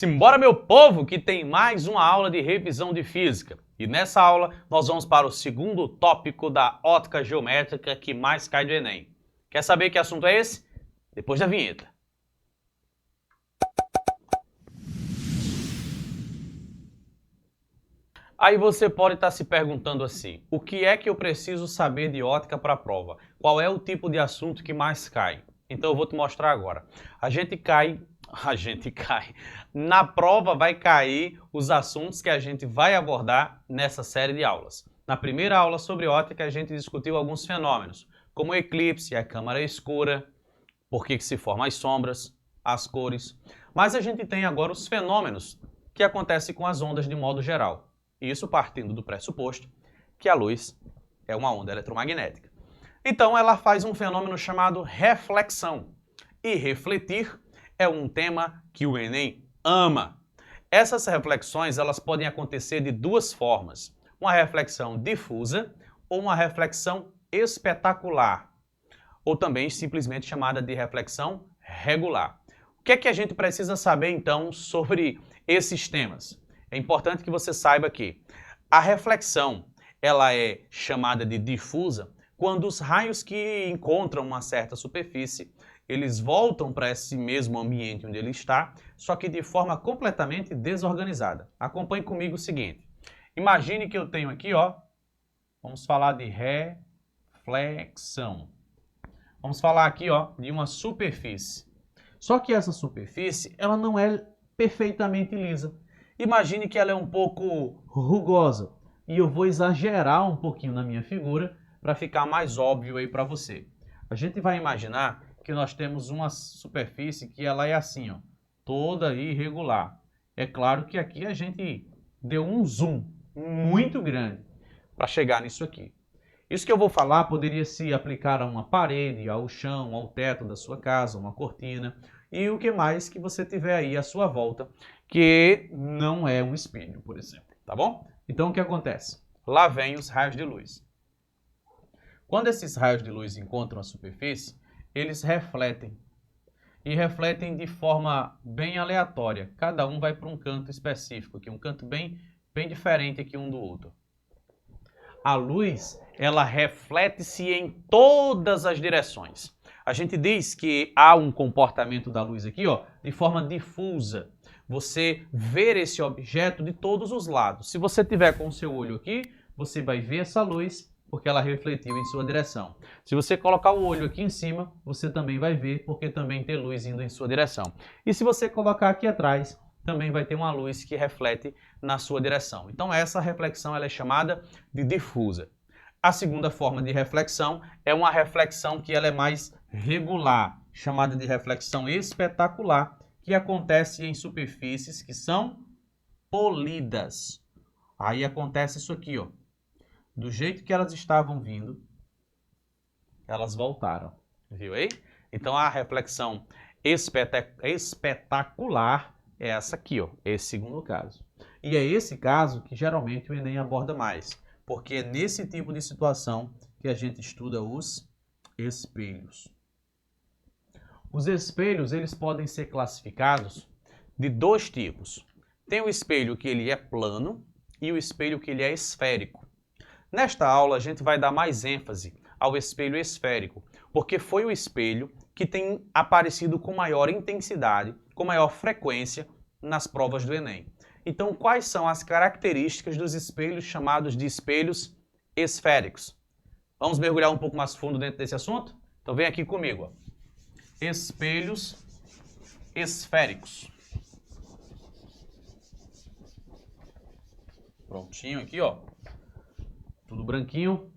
Simbora, meu povo, que tem mais uma aula de revisão de física. E nessa aula nós vamos para o segundo tópico da ótica geométrica que mais cai do Enem. Quer saber que assunto é esse? Depois da vinheta. Aí você pode estar se perguntando assim, o que é que eu preciso saber de ótica para a prova? Qual é o tipo de assunto que mais cai? Então eu vou te mostrar agora. A gente cai. Na prova vai cair os assuntos que a gente vai abordar nessa série de aulas. Na primeira aula sobre ótica a gente discutiu alguns fenômenos, como o eclipse, a câmara escura, por que se formam as sombras, as cores. Mas a gente tem agora os fenômenos que acontecem com as ondas de modo geral. Isso partindo do pressuposto que a luz é uma onda eletromagnética. Então ela faz um fenômeno chamado reflexão. E refletir é um tema que o Enem ama. Essas reflexões elas podem acontecer de duas formas. Uma reflexão difusa ou uma reflexão espetacular. Ou também simplesmente chamada de reflexão regular. O que é que a gente precisa saber então sobre esses temas? É importante que você saiba que a reflexão ela é chamada de difusa quando os raios que encontram uma certa superfície eles voltam para esse mesmo ambiente onde ele está, só que de forma completamente desorganizada. Acompanhe comigo o seguinte. Imagine que eu tenho aqui, ó, vamos falar de reflexão. Vamos falar aqui, ó, de uma superfície. Só que essa superfície, ela não é perfeitamente lisa. Imagine que ela é um pouco rugosa. E eu vou exagerar um pouquinho na minha figura para ficar mais óbvio aí para você. A gente vai imaginar que nós temos uma superfície que ela é assim, ó, toda irregular. É claro que aqui a gente deu um zoom muito grande para chegar nisso aqui. Isso que eu vou falar poderia se aplicar a uma parede, ao chão, ao teto da sua casa, uma cortina e o que mais que você tiver aí à sua volta, que não é um espelho, por exemplo, tá bom? Então o que acontece? Lá vem os raios de luz. Quando esses raios de luz encontram a superfície, eles refletem. E refletem de forma bem aleatória. Cada um vai para um canto específico, aqui, um canto bem diferente aqui um do outro. A luz, ela reflete-se em todas as direções. A gente diz que há um comportamento da luz aqui, ó, de forma difusa. Você vê esse objeto de todos os lados. Se você tiver com o seu olho aqui, você vai ver essa luz porque ela refletiu em sua direção. Se você colocar o olho aqui em cima, você também vai ver porque também tem luz indo em sua direção. E se você colocar aqui atrás, também vai ter uma luz que reflete na sua direção. Então essa reflexão ela é chamada de difusa. A segunda forma de reflexão é uma reflexão que ela é mais regular, chamada de reflexão espetacular, que acontece em superfícies que são polidas. Aí acontece isso aqui, ó. Do jeito que elas estavam vindo, elas voltaram. Viu aí? Então a reflexão espetacular é essa aqui, ó, esse segundo caso. E é esse caso que geralmente o Enem aborda mais, porque é nesse tipo de situação que a gente estuda os espelhos. Os espelhos, eles podem ser classificados de dois tipos. Tem o espelho que ele é plano e o espelho que ele é esférico. Nesta aula a gente vai dar mais ênfase ao espelho esférico, porque foi o espelho que tem aparecido com maior intensidade, com maior frequência nas provas do Enem. Então, quais são as características dos espelhos chamados de espelhos esféricos? Vamos mergulhar um pouco mais fundo dentro desse assunto? Então vem aqui comigo. Ó. Espelhos esféricos. Prontinho aqui, ó. Tudo branquinho.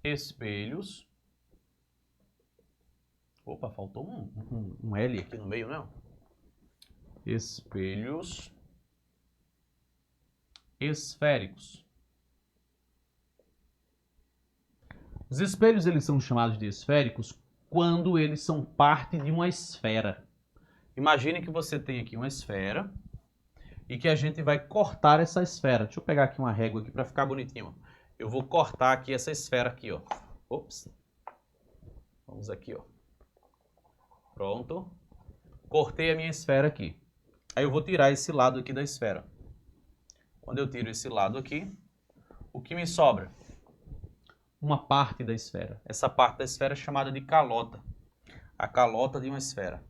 Espelhos. Opa, faltou um L aqui no meio, não? Espelhos esféricos. Os espelhos eles são chamados de esféricos quando eles são parte de uma esfera. Imagine que você tem aqui uma esfera e que a gente vai cortar essa esfera. Deixa eu pegar aqui uma régua aqui para ficar bonitinho. Eu vou cortar aqui essa esfera aqui, ó. Ops. Vamos aqui, ó. Pronto. Cortei a minha esfera aqui. Aí eu vou tirar esse lado aqui da esfera. Quando eu tiro esse lado aqui, o que me sobra? Uma parte da esfera. Essa parte da esfera é chamada de calota. A calota de uma esfera.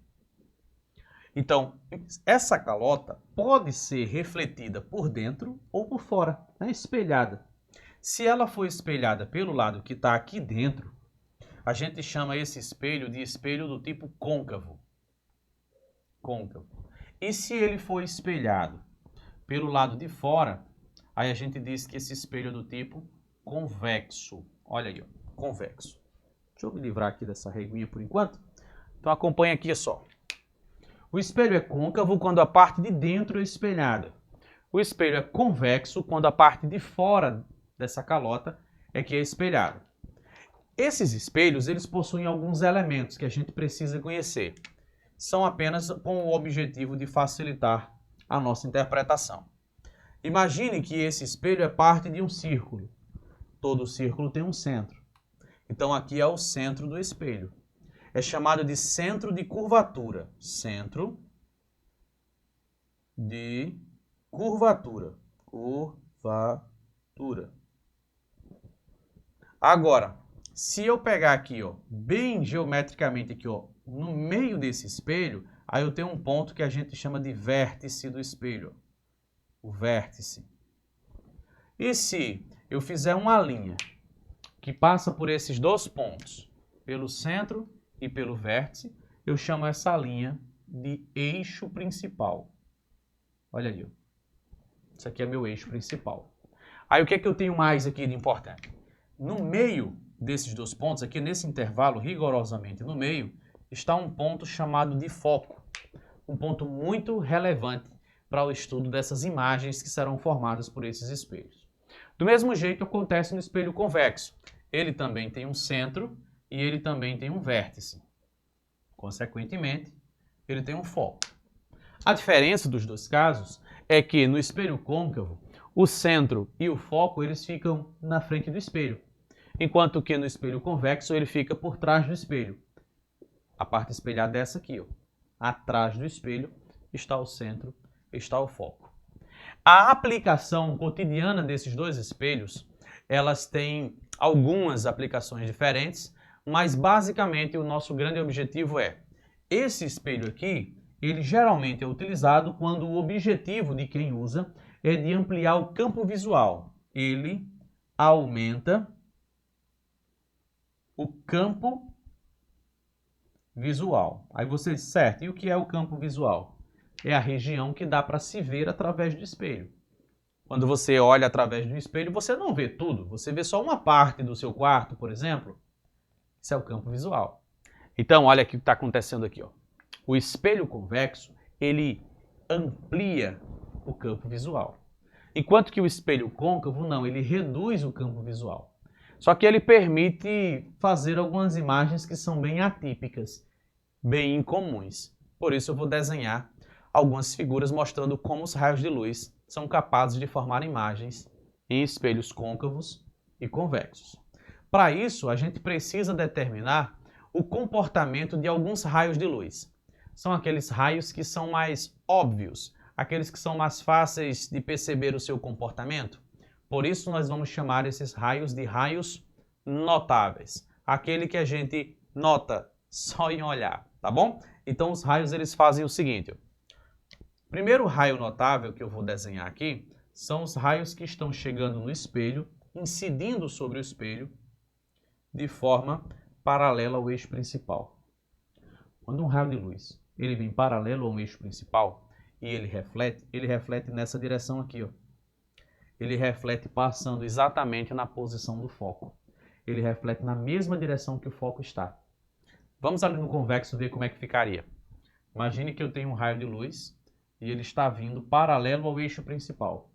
Então, essa calota pode ser refletida por dentro ou por fora, né? Espelhada. Se ela for espelhada pelo lado que está aqui dentro, a gente chama esse espelho de espelho do tipo côncavo. Côncavo. E se ele for espelhado pelo lado de fora, aí a gente diz que esse espelho é do tipo convexo. Olha aí, ó, convexo. Deixa eu me livrar aqui dessa reguinha por enquanto. Então acompanha aqui só. O espelho é côncavo quando a parte de dentro é espelhada. O espelho é convexo quando a parte de fora dessa calota é que é espelhada. Esses espelhos, eles possuem alguns elementos que a gente precisa conhecer. São apenas com o objetivo de facilitar a nossa interpretação. Imagine que esse espelho é parte de um círculo. Todo círculo tem um centro. Então aqui é o centro do espelho. É chamado de centro de curvatura. Centro de curvatura. Curvatura. Agora, se eu pegar aqui, ó, bem geometricamente aqui, ó, no meio desse espelho, aí eu tenho um ponto que a gente chama de vértice do espelho. O vértice. E se eu fizer uma linha que passa por esses dois pontos, pelo centro e pelo vértice, eu chamo essa linha de eixo principal. Olha ali, ó. Isso aqui é meu eixo principal. Aí o que é que eu tenho mais aqui de importante? No meio desses dois pontos, aqui nesse intervalo, rigorosamente no meio, está um ponto chamado de foco. Um ponto muito relevante para o estudo dessas imagens que serão formadas por esses espelhos. Do mesmo jeito acontece no espelho convexo. Ele também tem um centro e ele também tem um vértice. Consequentemente, ele tem um foco. A diferença dos dois casos é que no espelho côncavo, o centro e o foco eles ficam na frente do espelho, enquanto que no espelho convexo ele fica por trás do espelho. A parte espelhada é essa aqui, ó. Atrás do espelho está o centro, está o foco. A aplicação cotidiana desses dois espelhos, elas têm algumas aplicações diferentes, mas basicamente o nosso grande objetivo é, esse espelho aqui, ele geralmente é utilizado quando o objetivo de quem usa é de ampliar o campo visual. Ele aumenta o campo visual. Aí você diz, certo, e o que é o campo visual? É a região que dá para se ver através do espelho. Quando você olha através do espelho, você não vê tudo, você vê só uma parte do seu quarto, por exemplo. Isso é o campo visual. Então, olha o que está acontecendo aqui, ó. O espelho convexo, ele amplia o campo visual. Enquanto que o espelho côncavo, não, ele reduz o campo visual. Só que ele permite fazer algumas imagens que são bem atípicas, bem incomuns. Por isso eu vou desenhar algumas figuras mostrando como os raios de luz são capazes de formar imagens em espelhos côncavos e convexos. Para isso, a gente precisa determinar o comportamento de alguns raios de luz. São aqueles raios que são mais óbvios, aqueles que são mais fáceis de perceber o seu comportamento. Por isso, nós vamos chamar esses raios de raios notáveis. Aquele que a gente nota só em olhar, tá bom? Então, os raios eles fazem o seguinte. O primeiro raio notável que eu vou desenhar aqui são os raios que estão chegando no espelho, incidindo sobre o espelho de forma paralela ao eixo principal. Quando um raio de luz ele vem paralelo ao eixo principal e ele reflete nessa direção aqui, ó. Ele reflete passando exatamente na posição do foco. Ele reflete na mesma direção que o foco está. Vamos ali no convexo ver como é que ficaria. Imagine que eu tenho um raio de luz e ele está vindo paralelo ao eixo principal.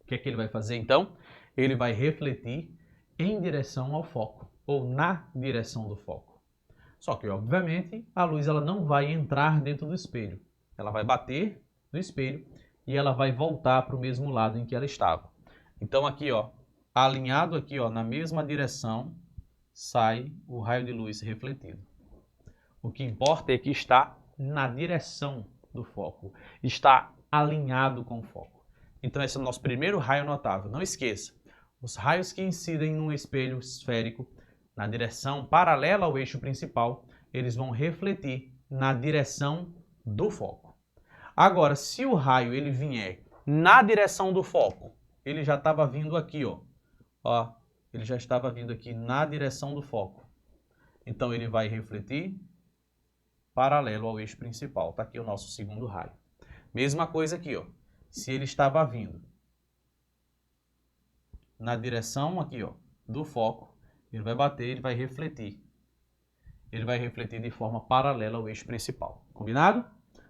O que é que ele vai fazer então? Ele vai refletir em direção ao foco, ou na direção do foco. Só que, obviamente, a luz ela não vai entrar dentro do espelho. Ela vai bater no espelho e ela vai voltar para o mesmo lado em que ela estava. Então aqui, ó, alinhado aqui, ó, na mesma direção, sai o raio de luz refletido. O que importa é que está na direção do foco, está alinhado com o foco. Então esse é o nosso primeiro raio notável. Não esqueça, os raios que incidem num espelho esférico na direção paralela ao eixo principal, eles vão refletir na direção do foco. Agora, se o raio ele vier na direção do foco, ele já estava vindo aqui, ó, ele já estava vindo aqui na direção do foco. Então ele vai refletir paralelo ao eixo principal. Está aqui o nosso segundo raio. Mesma coisa aqui, ó. Se ele estava vindo na direção aqui, ó, do foco, ele vai bater, ele vai refletir. Ele vai refletir de forma paralela ao eixo principal. Combinado?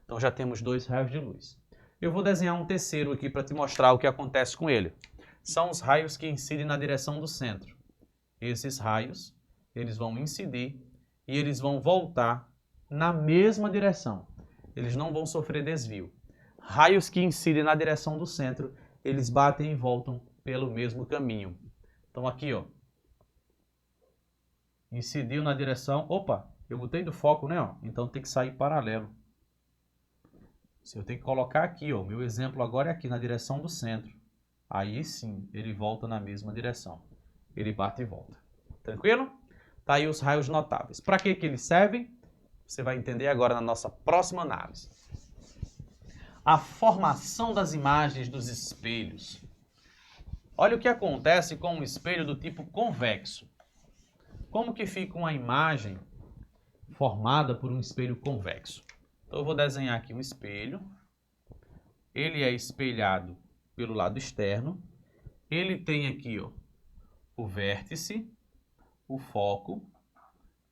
Então já temos 2 raios de luz. Eu vou desenhar um terceiro aqui para te mostrar o que acontece com ele. São os raios que incidem na direção do centro. Esses raios, eles vão incidir e eles vão voltar na mesma direção. Eles não vão sofrer desvio. Raios que incidem na direção do centro, eles batem e voltam pelo mesmo caminho. Então aqui, ó, incidiu na direção... Opa, eu botei do foco, né? Ó, então tem que sair paralelo. Se eu tenho que colocar aqui, ó, meu exemplo agora é aqui na direção do centro. Aí sim, ele volta na mesma direção. Ele bate e volta. Tranquilo? Tá aí os raios notáveis. Para que eles servem? Você vai entender agora na nossa próxima análise. A formação das imagens dos espelhos. Olha o que acontece com um espelho do tipo convexo. Como que fica uma imagem formada por um espelho convexo? Então eu vou desenhar aqui um espelho. Ele é espelhado pelo lado externo. Ele tem aqui, ó, o vértice, o foco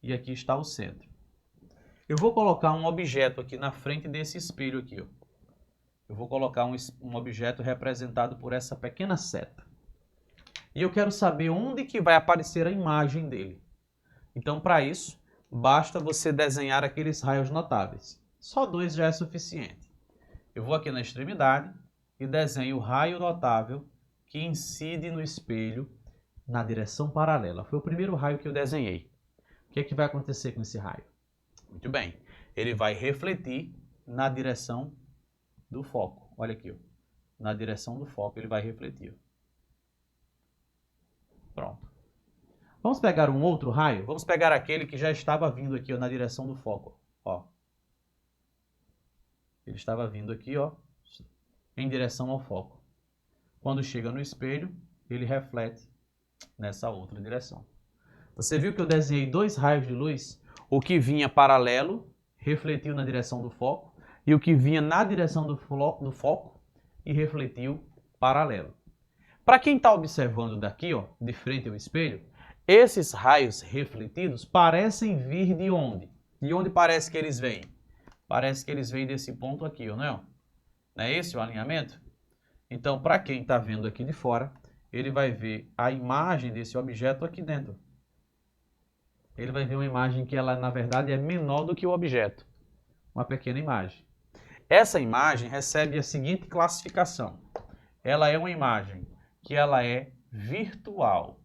e aqui está o centro. Eu vou colocar um objeto aqui na frente desse espelho aqui, ó. Eu vou colocar um objeto representado por essa pequena seta. E eu quero saber onde que vai aparecer a imagem dele. Então, para isso, basta você desenhar aqueles raios notáveis. Só 2 já é suficiente. Eu vou aqui na extremidade e desenho o raio notável que incide no espelho na direção paralela. Foi o primeiro raio que eu desenhei. O que é que vai acontecer com esse raio? Muito bem, ele vai refletir na direção do foco. Olha aqui, ó. Na direção do foco ele vai refletir. Pronto. Vamos pegar um outro raio? Vamos pegar aquele que já estava vindo aqui, ó, na direção do foco. Ó. Ele estava vindo aqui, ó, em direção ao foco. Quando chega no espelho, ele reflete nessa outra direção. Você viu que eu desenhei 2 raios de luz? O que vinha paralelo refletiu na direção do foco e o que vinha na direção do foco e refletiu paralelo. Para quem está observando daqui, ó, de frente ao espelho, esses raios refletidos parecem vir de onde? De onde parece que eles vêm? Parece que eles vêm desse ponto aqui, ó, não é esse o alinhamento? Então, para quem está vendo aqui de fora, ele vai ver a imagem desse objeto aqui dentro. Ele vai ver uma imagem que ela, na verdade, é menor do que o objeto. Uma pequena imagem. Essa imagem recebe a seguinte classificação. Ela é uma imagem que ela é virtual.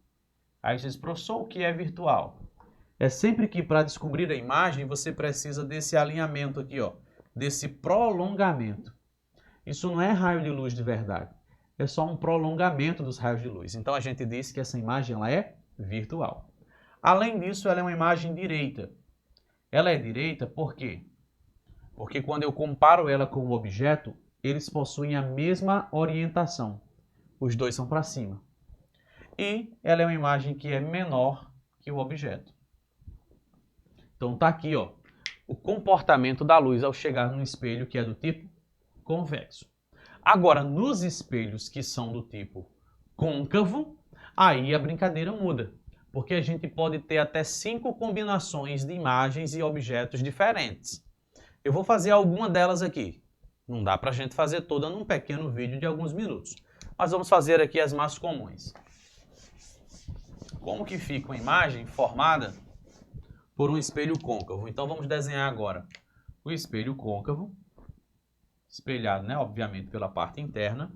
Aí você diz, professor, o que é virtual? É sempre que para descobrir a imagem você precisa desse alinhamento aqui, ó, desse prolongamento. Isso não é raio de luz de verdade. É só um prolongamento dos raios de luz. Então a gente diz que essa imagem ela é virtual. Além disso, ela é uma imagem direita. Ela é direita por quê? Porque quando eu comparo ela com o objeto, eles possuem a mesma orientação. Os dois são para cima. E ela é uma imagem que é menor que o objeto. Então tá aqui, ó, o comportamento da luz ao chegar num espelho que é do tipo convexo. Agora, nos espelhos que são do tipo côncavo, aí a brincadeira muda. Porque a gente pode ter até 5 combinações de imagens e objetos diferentes. Eu vou fazer alguma delas aqui. Não dá para a gente fazer toda num pequeno vídeo de alguns minutos. Mas vamos fazer aqui as mais comuns. Como que fica uma imagem formada por um espelho côncavo? Então vamos desenhar agora o espelho côncavo, espelhado, né, obviamente, pela parte interna.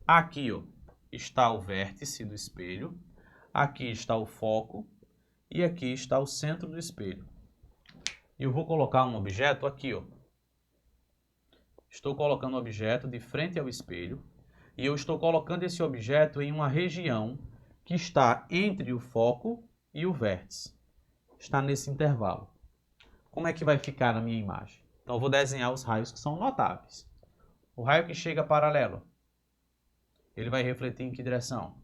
Aqui, ó, está o vértice do espelho. Aqui está o foco e aqui está o centro do espelho. E eu vou colocar um objeto aqui, ó, Estou colocando o objeto de frente ao espelho e eu estou colocando esse objeto em uma região que está entre o foco e o vértice. Está nesse intervalo. Como é que vai ficar na minha imagem? Então eu vou desenhar os raios que são notáveis. O raio que chega paralelo, ele vai refletir em que direção?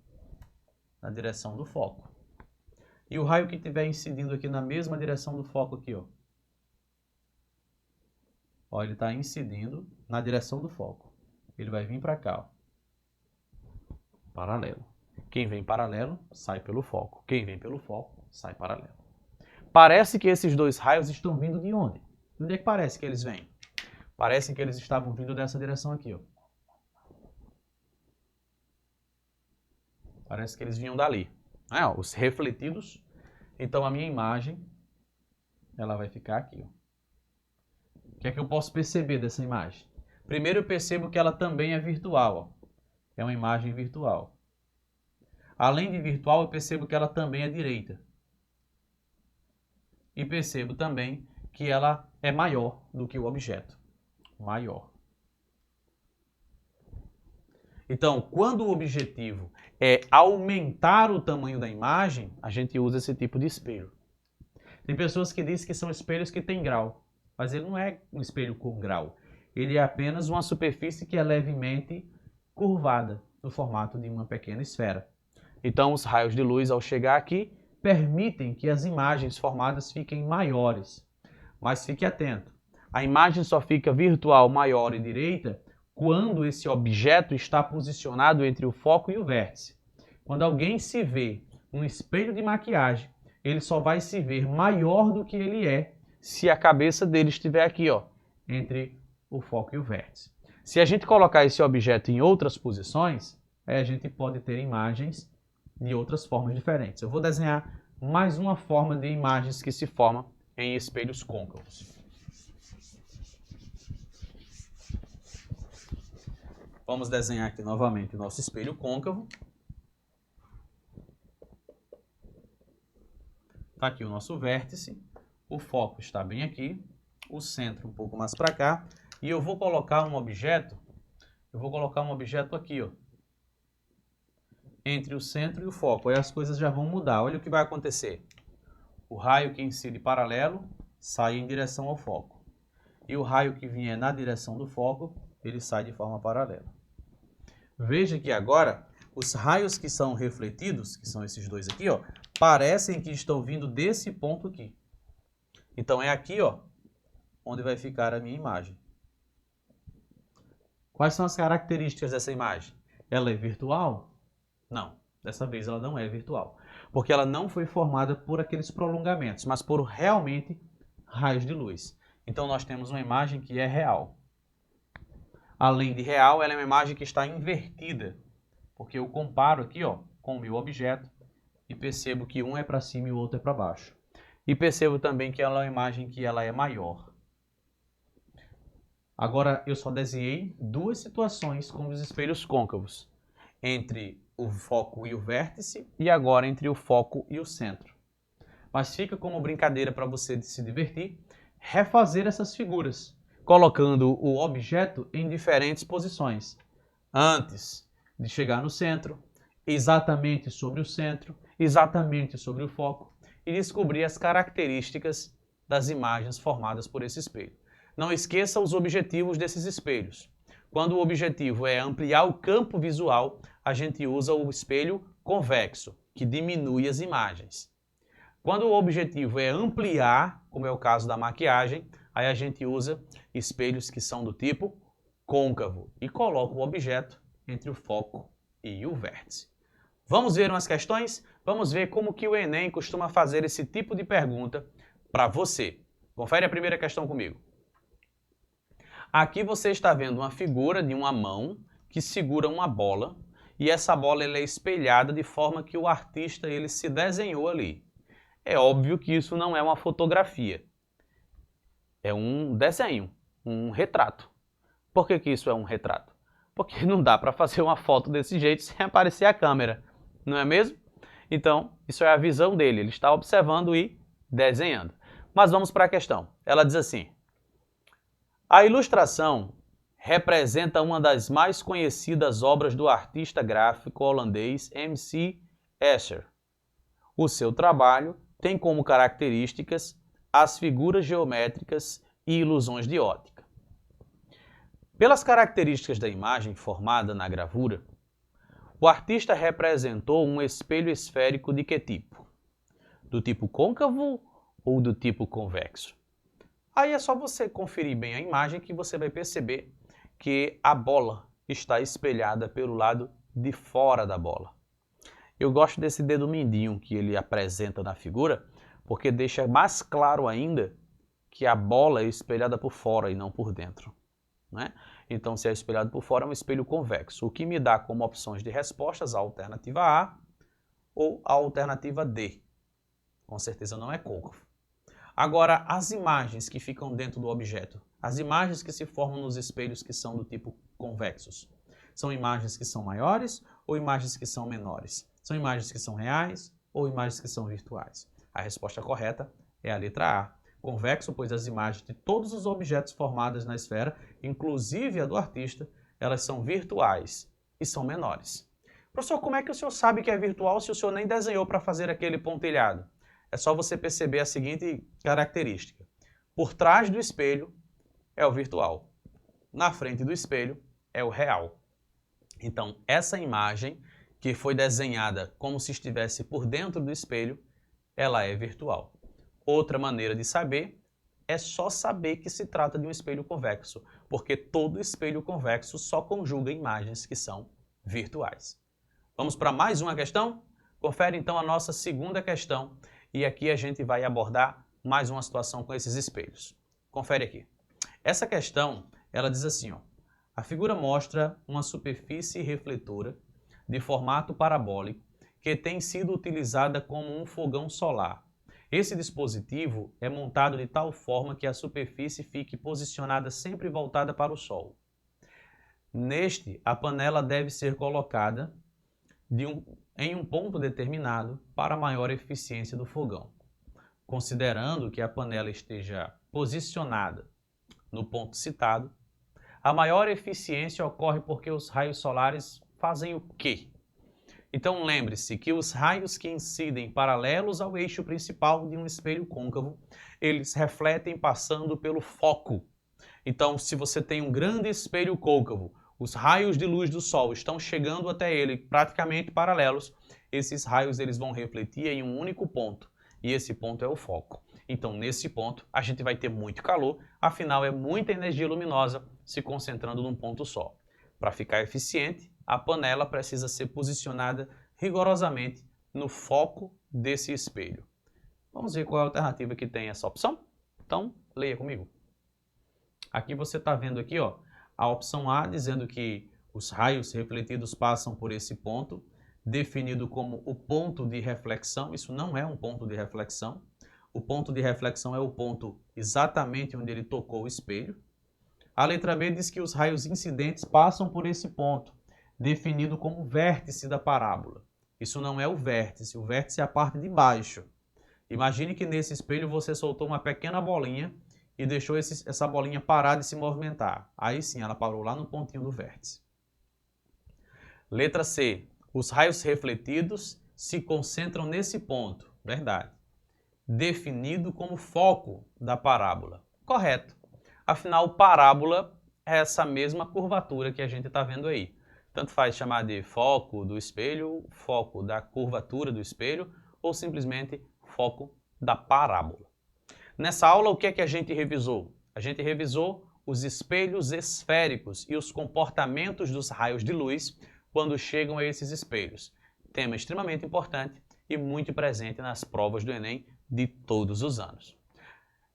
Na direção do foco. E o raio que estiver incidindo aqui na mesma direção do foco aqui, ó. Ó, ele está incidindo na direção do foco. Ele vai vir para cá, ó. Paralelo. Quem vem paralelo, sai pelo foco. Quem vem pelo foco, sai paralelo. Parece que esses dois raios estão vindo de onde? De onde é que parece que eles vêm? Parece que eles estavam vindo dessa direção aqui, ó. Parece que eles vinham dali. Os refletidos. Então a minha imagem, ela vai ficar aqui, ó. O que é que eu posso perceber dessa imagem? Primeiro eu percebo que ela também é virtual, ó. É uma imagem virtual. Além de virtual, eu percebo que ela também é direita. E percebo também que ela é maior do que o objeto. Maior. Então, quando o objetivo é aumentar o tamanho da imagem, a gente usa esse tipo de espelho. Tem pessoas que dizem que são espelhos que têm grau, mas ele não é um espelho com grau. Ele é apenas uma superfície que é levemente curvada, no formato de uma pequena esfera. Então, os raios de luz, ao chegar aqui, permitem que as imagens formadas fiquem maiores. Mas fique atento, a imagem só fica virtual, maior e direita quando esse objeto está posicionado entre o foco e o vértice. Quando alguém se vê num espelho de maquiagem, ele só vai se ver maior do que ele é se a cabeça dele estiver aqui, ó, entre o foco e o vértice. Se a gente colocar esse objeto em outras posições, aí a gente pode ter imagens de outras formas diferentes. Eu vou desenhar mais uma forma de imagens que se formam em espelhos côncavos. Vamos desenhar aqui novamente o nosso espelho côncavo. Está aqui o nosso vértice, o foco está bem aqui, o centro um pouco mais para cá, e eu vou colocar um objeto, aqui, ó, entre o centro e o foco. Aí as coisas já vão mudar. Olha o que vai acontecer. O raio que incide paralelo sai em direção ao foco. E o raio que vier na direção do foco, ele sai de forma paralela. Veja que agora, os raios que são refletidos, que são esses dois aqui, ó, parecem que estão vindo desse ponto aqui. Então é aqui, ó, onde vai ficar a minha imagem. Quais são as características dessa imagem? Ela é virtual? Não, dessa vez ela não é virtual. Porque ela não foi formada por aqueles prolongamentos, mas por realmente raios de luz. Então nós temos uma imagem que é real. Além de real, ela é uma imagem que está invertida. Porque eu comparo aqui, ó, com o meu objeto e percebo que um é para cima e o outro é para baixo. E percebo também que ela é uma imagem que ela é maior. Agora, eu só desenhei duas situações com os espelhos côncavos. Entre o foco e o vértice e agora entre o foco e o centro. Mas fica como brincadeira para você se divertir, refazer essas figuras, colocando o objeto em diferentes posições. Antes de chegar no centro, exatamente sobre o centro, exatamente sobre o foco, e descobrir as características das imagens formadas por esse espelho. Não esqueça os objetivos desses espelhos. Quando o objetivo é ampliar o campo visual, a gente usa o espelho convexo, que diminui as imagens. Quando o objetivo é ampliar, como é o caso da maquiagem, aí a gente usa espelhos que são do tipo côncavo e coloca o objeto entre o foco e o vértice. Vamos ver umas questões? Vamos ver como que o Enem costuma fazer esse tipo de pergunta para você. Confere a primeira questão comigo. Aqui você está vendo uma figura de uma mão que segura uma bola e essa bola ela é espelhada de forma que o artista ele se desenhou ali. É óbvio que isso não é uma fotografia, é um desenho, um retrato. Por que isso é um retrato? Porque não dá para fazer uma foto desse jeito sem aparecer a câmera, não é mesmo? Então, isso é a visão dele, ele está observando e desenhando. Mas vamos para a questão. Ela diz assim: a ilustração representa uma das mais conhecidas obras do artista gráfico holandês M.C. Escher. O seu trabalho tem como características as figuras geométricas e ilusões de ótica. Pelas características da imagem formada na gravura, o artista representou um espelho esférico de que tipo? Do tipo côncavo ou do tipo convexo? Aí é só você conferir bem a imagem que você vai perceber que a bola está espelhada pelo lado de fora da bola. Eu gosto desse dedo mindinho que ele apresenta na figura, porque deixa mais claro ainda que a bola é espelhada por fora e não por dentro, né? Então, se é espelhado por fora, é um espelho convexo, o que me dá como opções de respostas a alternativa A ou a alternativa D. Com certeza não é côncavo. Agora, as imagens que ficam dentro do objeto, as imagens que se formam nos espelhos que são do tipo convexos, são imagens que são maiores ou imagens que são menores? São imagens que são reais ou imagens que são virtuais? A resposta correta é a letra A. Convexo, pois as imagens de todos os objetos formados na esfera, inclusive a do artista, elas são virtuais e são menores. Professor, como é que o senhor sabe que é virtual se o senhor nem desenhou para fazer aquele pontilhado? É só você perceber a seguinte característica. Por trás do espelho é o virtual. Na frente do espelho é o real. Então, essa imagem que foi desenhada como se estivesse por dentro do espelho, ela é virtual. Outra maneira de saber é só saber que se trata de um espelho convexo, porque todo espelho convexo só conjuga imagens que são virtuais. Vamos para mais uma questão? Confere então a nossa segunda questão e aqui a gente vai abordar mais uma situação com esses espelhos. Confere aqui. Essa questão, ela diz assim, ó, a figura mostra uma superfície refletora de formato parabólico que tem sido utilizada como um fogão solar. Esse dispositivo é montado de tal forma que a superfície fique posicionada sempre voltada para o Sol. Neste, a panela deve ser colocada em um ponto determinado para maior eficiência do fogão. Considerando que a panela esteja posicionada no ponto citado, a maior eficiência ocorre porque os raios solares fazem o quê? Então lembre-se que os raios que incidem paralelos ao eixo principal de um espelho côncavo, eles refletem passando pelo foco. Então, se você tem um grande espelho côncavo, os raios de luz do Sol estão chegando até ele praticamente paralelos, esses raios eles vão refletir em um único ponto, e esse ponto é o foco. Então, nesse ponto, a gente vai ter muito calor, afinal é muita energia luminosa se concentrando num ponto só. Para ficar eficiente, a panela precisa ser posicionada rigorosamente no foco desse espelho. Vamos ver qual é a alternativa que tem essa opção? Então, leia comigo. Aqui você está vendo aqui, ó, a opção A dizendo que os raios refletidos passam por esse ponto, definido como o ponto de reflexão. Isso não é um ponto de reflexão. O ponto de reflexão é o ponto exatamente onde ele tocou o espelho. A letra B diz que os raios incidentes passam por esse ponto, definido como o vértice da parábola. Isso não é o vértice é a parte de baixo. Imagine que nesse espelho você soltou uma pequena bolinha e deixou essa bolinha parar de se movimentar. Aí sim, ela parou lá no pontinho do vértice. Letra C. Os raios refletidos se concentram nesse ponto. Verdade. Definido como foco da parábola. Correto. Afinal, parábola é essa mesma curvatura que a gente está vendo aí. Tanto faz chamar de foco do espelho, foco da curvatura do espelho, ou simplesmente foco da parábola. Nessa aula, o que é que a gente revisou? A gente revisou os espelhos esféricos e os comportamentos dos raios de luz quando chegam a esses espelhos. Tema extremamente importante e muito presente nas provas do Enem de todos os anos.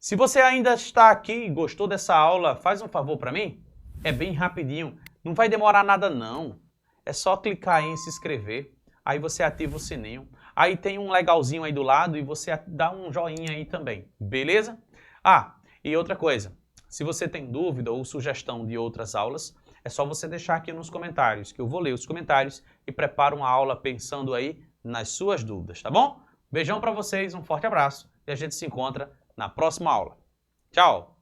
Se você ainda está aqui e gostou dessa aula, faz um favor para mim. É bem rapidinho, não vai demorar nada não. É só clicar aí em se inscrever, aí você ativa o sininho. Aí tem um legalzinho aí do lado e você dá um joinha aí também, beleza? Ah, e outra coisa, se você tem dúvida ou sugestão de outras aulas, é só você deixar aqui nos comentários, que eu vou ler os comentários e preparo uma aula pensando aí nas suas dúvidas, tá bom? Beijão para vocês, um forte abraço e a gente se encontra na próxima aula. Tchau!